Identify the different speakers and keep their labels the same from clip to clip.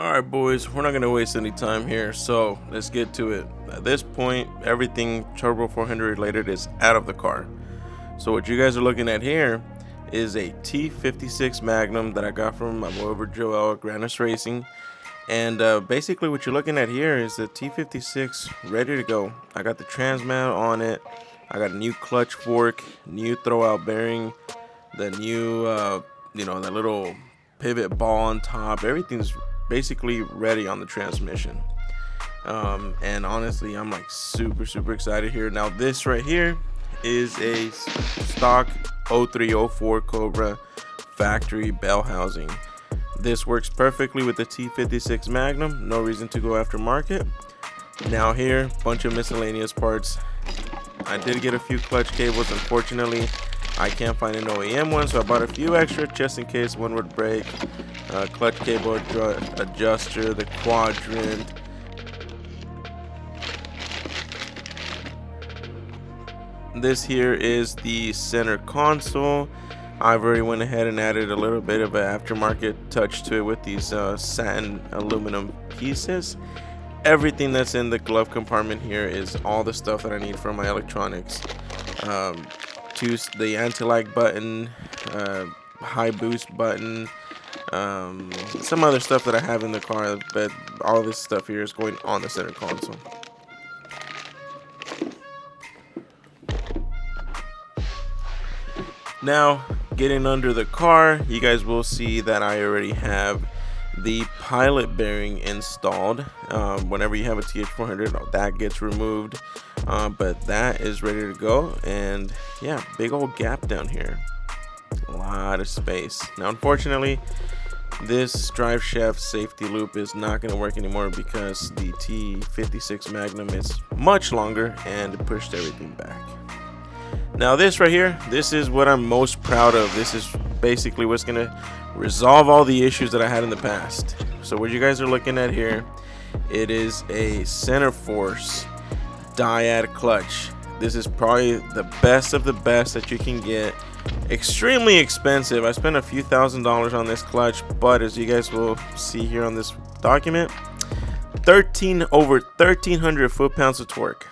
Speaker 1: Alright boys, we're not going to waste any time here, so let's get to it. At this point, everything Turbo 400 related is out of the car. So what you guys are looking at here is a T56 Magnum that I got from my boy over Joel at Grannis Racing. And basically what you're looking at here is the T56 ready to go. I got the trans mount on it, I got a new clutch fork, new throwout bearing, the new, that little pivot ball on top. Everything's basically ready on the transmission. And honestly, I'm like super excited here. Now this right here is a stock 0304 Cobra factory bell housing. This works perfectly with the T56 Magnum, no reason to go after market. Now here, bunch of miscellaneous parts. I did get a few clutch cables. Unfortunately, I can't find an OEM one, so I bought a few extra just in case one would break. Clutch cable adjuster, the quadrant. This here is the center console. I've already went ahead and added a little bit of an aftermarket touch to it with these satin aluminum pieces. Everything that's in the glove compartment here is all the stuff that I need for my electronics. The anti-lag button, high boost button, some other stuff that I have in the car, but all this stuff here is going on the center console. Now, getting under the car, you guys will see that I already have the pilot bearing installed. Whenever you have a TH400, that gets removed, but that is ready to go. And yeah, big old gap down here, a lot of space. Now unfortunately, this drive shaft safety loop is not going to work anymore because the T56 Magnum is much longer and it pushed everything back. Now this right here, this is what I'm most proud of. This is basically what's going to resolve all the issues that I had in the past. So what you guys are looking at here, it is a Centerforce DYAD clutch. This is probably the best of the best that you can get. Extremely expensive. I spent a few $1,000s on this clutch, but as you guys will see here on this document, over 1,300 foot-pounds of torque.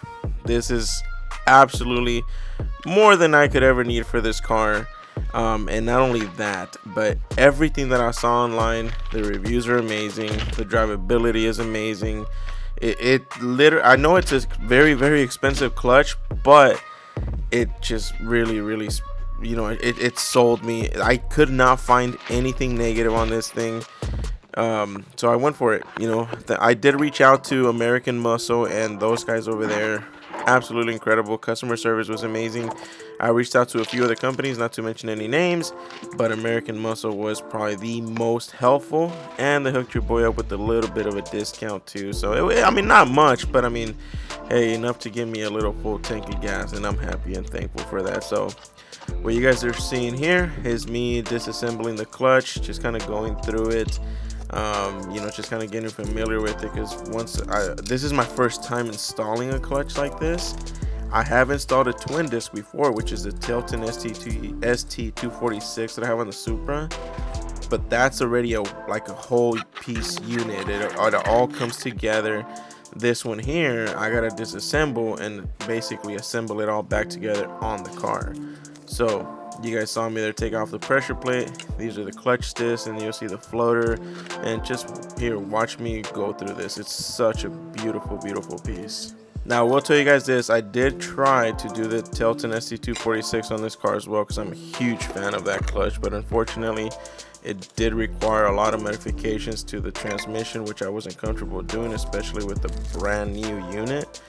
Speaker 1: This is absolutely more than I could ever need for this car. And not only that, but everything that I saw online, the reviews are amazing, the drivability is amazing. I know it's a very expensive clutch, but it just really it sold me. I could not find anything negative on this thing, so I went for it. I did reach out to American Muscle, and those guys over there, absolutely incredible. Customer service was amazing. I reached out to a few other companies, not to mention any names, but American Muscle was probably the most helpful, and they hooked your boy up with a little bit of a discount too. So I mean, not much, but I mean, hey, enough to give me a little full tank of gas, and I'm happy and thankful for that. So what you guys are seeing here is me disassembling the clutch, just kind of going through it. Just kind of getting familiar with it, because this is my first time installing a clutch like this. I have installed a twin disc before, which is the Tilton ST246 that I have on the Supra, but that's already like a whole piece unit. It all comes together. This one here, I gotta disassemble and basically assemble it all back together on the car. So you guys saw me there take off the pressure plate. These are the clutch discs, and you'll see the floater. And just here, watch me go through this. It's such a beautiful piece. Now, I will tell you guys this. I did try to do the Tilton ST246 on this car as well, because I'm a huge fan of that clutch. But unfortunately, it did require a lot of modifications to the transmission, which I wasn't comfortable doing, especially with the brand new unit.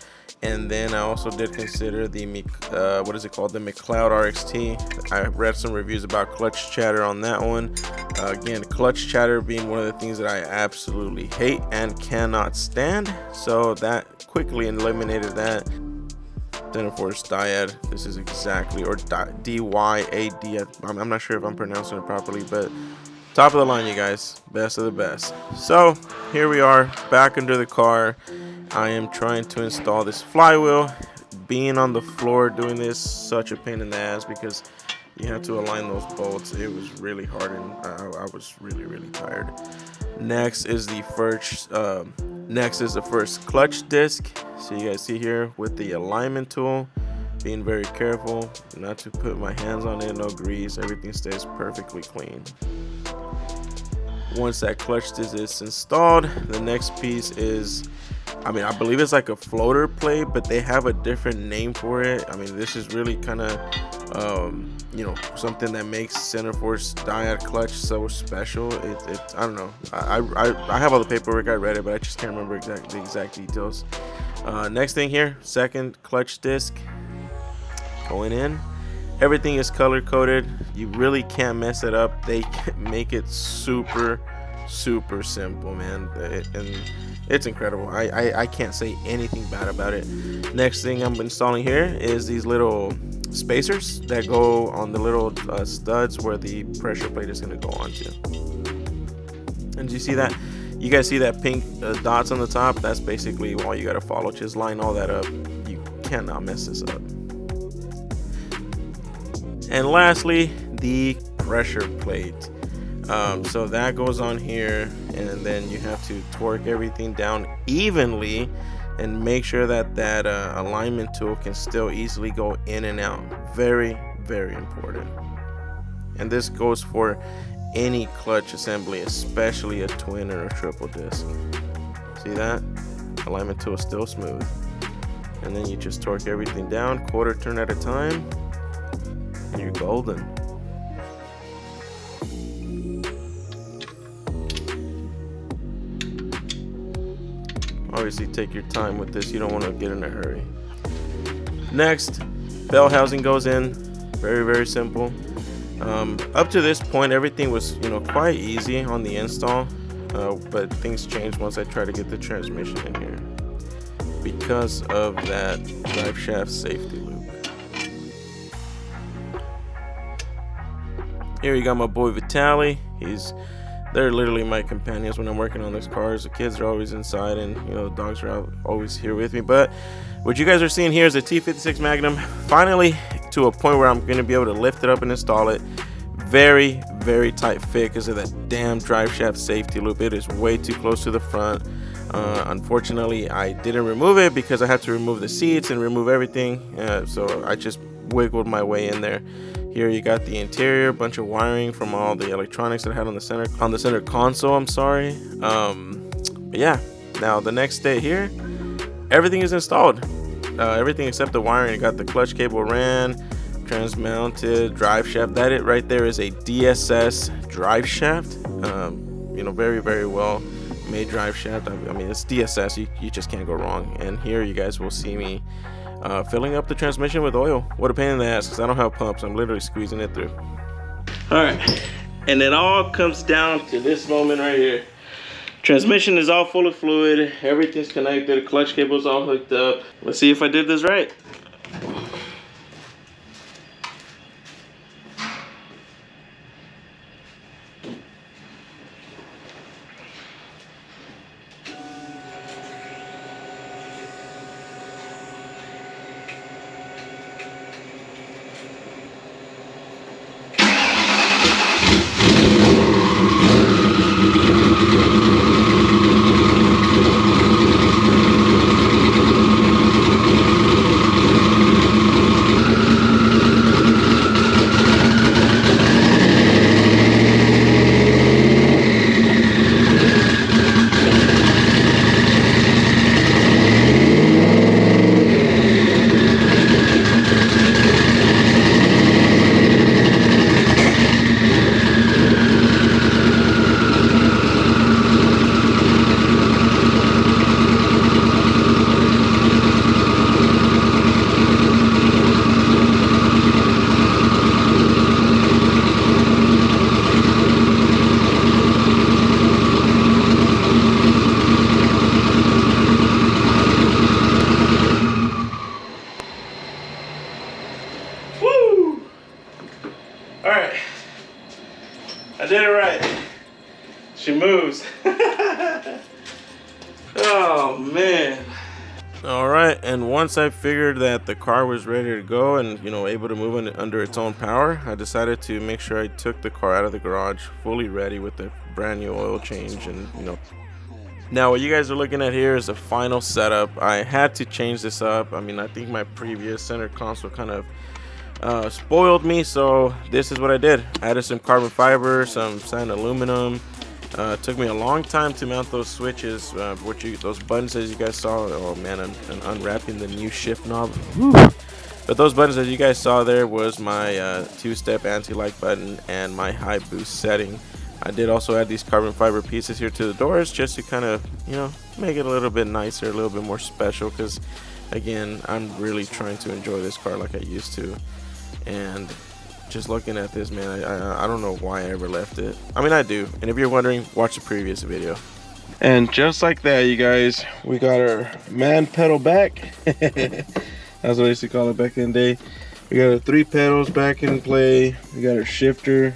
Speaker 1: And then I also did consider the the McLeod RXT. I read some reviews about clutch chatter on that one. Again, clutch chatter being one of the things that I absolutely hate and cannot stand, so that quickly eliminated that. Centerforce DYAD, this is exactly, or DYAD, I'm not sure if I'm pronouncing it properly, but top of the line, you guys, best of the best. So here we are back under the car. I am trying to install this flywheel. Being on the floor doing this, such a pain in the ass, because you have to align those bolts. It was really hard, and I was really tired. Next is the first clutch disc. So you guys see here with the alignment tool, being very careful not to put my hands on it, no grease, everything stays perfectly clean. Once that clutch disc is installed, the next piece is, I believe it's like a floater plate, but they have a different name for it. This is really kind of something that makes Centerforce DYAD clutch so special. I don't know. I have all the paperwork, I read it, but I just can't remember the exact details. Next thing here, second clutch disc going in. Everything is color coded. You really can't mess it up. They make it super simple, man. And it's incredible. I can't say anything bad about it. Next thing I'm installing here is these little spacers that go on the little studs where the pressure plate is going to go onto. And you see that? You guys see that pink dots on the top? That's basically all you got to follow. Just line all that up. You cannot mess this up. And lastly, the pressure plate. So that goes on here, and then you have to torque everything down evenly and make sure that alignment tool can still easily go in and out. Very important. And this goes for any clutch assembly, especially a twin or a triple disc. See that? Alignment tool is still smooth. And then you just torque everything down, quarter turn at a time, and you're golden. Obviously take your time with this, you don't want to get in a hurry. Next, bell housing goes in. Very simple. Up to this point everything was quite easy on the install, but things changed once I tried to get the transmission in here because of that drive shaft safety loop. Here you got my boy Vitaly. They're literally my companions when I'm working on these cars. The kids are always inside, and the dogs are always here with me. But what you guys are seeing here is a T56 Magnum finally to a point where I'm going to be able to lift it up and install it. Very tight fit because of that damn drive shaft safety loop. It is way too close to the front. Unfortunately, I didn't remove it because I had to remove the seats and remove everything. So I just wiggled my way in there. Here you got the interior, bunch of wiring from all the electronics that I had on the center console. I'm sorry. But yeah, now the next day here, everything is installed. Everything except the wiring. You got the clutch cable ran, trans-mounted drive shaft. That it right there is a DSS drive shaft. Very well made drive shaft. It's DSS. You just can't go wrong. And here you guys will see me filling up the transmission with oil. What a pain in the ass because I don't have pumps. I'm literally squeezing it through. All right, and it all comes down to this moment right here. Transmission is all full of fluid. Everything's connected. The clutch cable's all hooked up. Let's see if I did this right. once I figured that the car was ready to go and, you know, able to move under its own power, I decided to make sure I took the car out of the garage fully ready with the brand new oil change. And, you know, now what you guys are looking at here is the final setup. I had to change this up. I mean, I think my previous center console kind of spoiled me, so this is what I did. I added some carbon fiber, some sand aluminum. Took me a long time to mount those switches, those buttons as you guys saw. Oh man, and unwrapping the new shift knob. Whew. But those buttons as you guys saw there was my two-step anti-lock button and my high boost setting. I did also add these carbon fiber pieces here to the doors just to kind of, you know, make it a little bit nicer, a little bit more special, because again, I'm really trying to enjoy this car like I used to. And just looking at this, man, I don't know why I ever left it. I mean, I do. And if you're wondering, watch the previous video. And just like that, you guys, we got our man pedal back. That's what I used to call it back in the day. We got our 3 pedals back in play. We got our shifter.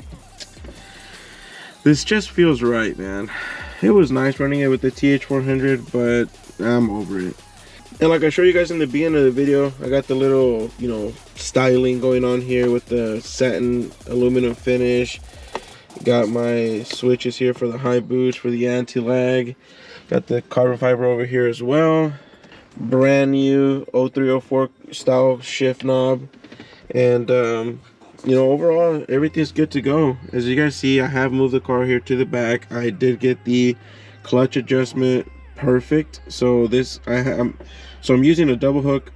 Speaker 1: This just feels right, man. It was nice running it with the TH400, but I'm over it. And like I showed you guys in the beginning of the video, I got the little, you know, styling going on here with the satin aluminum finish. Got my switches here for the high boost, for the anti-lag. Got the carbon fiber over here as well. Brand new 0304 style shift knob. And you know, overall everything's good to go. As you guys see, I have moved the car here to the back. I did get the clutch adjustment perfect. So this I'm using a double hook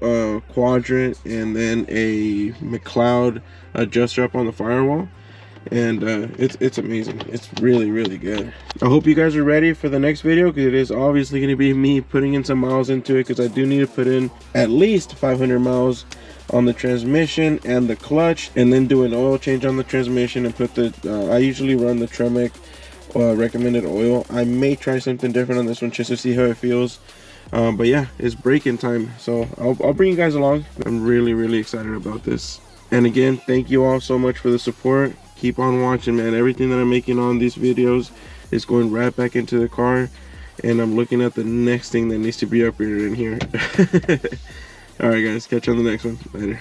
Speaker 1: quadrant and then a McLeod adjuster up on the firewall, and it's amazing. It's really good. I hope you guys are ready for the next video, because it is obviously going to be me putting in some miles into it, because I do need to put in at least 500 miles on the transmission and the clutch, and then do an oil change on the transmission and put the I usually run the Tremec recommended oil. I may try something different on this one just to see how it feels. But yeah, it's braking time, so I'll bring you guys along. I'm really excited about this. And again, thank you all so much for the support. Keep on watching, man. Everything that I'm making on these videos is going right back into the car, and I'm looking at the next thing that needs to be upgraded in here. All right guys, catch you on the next one. Later.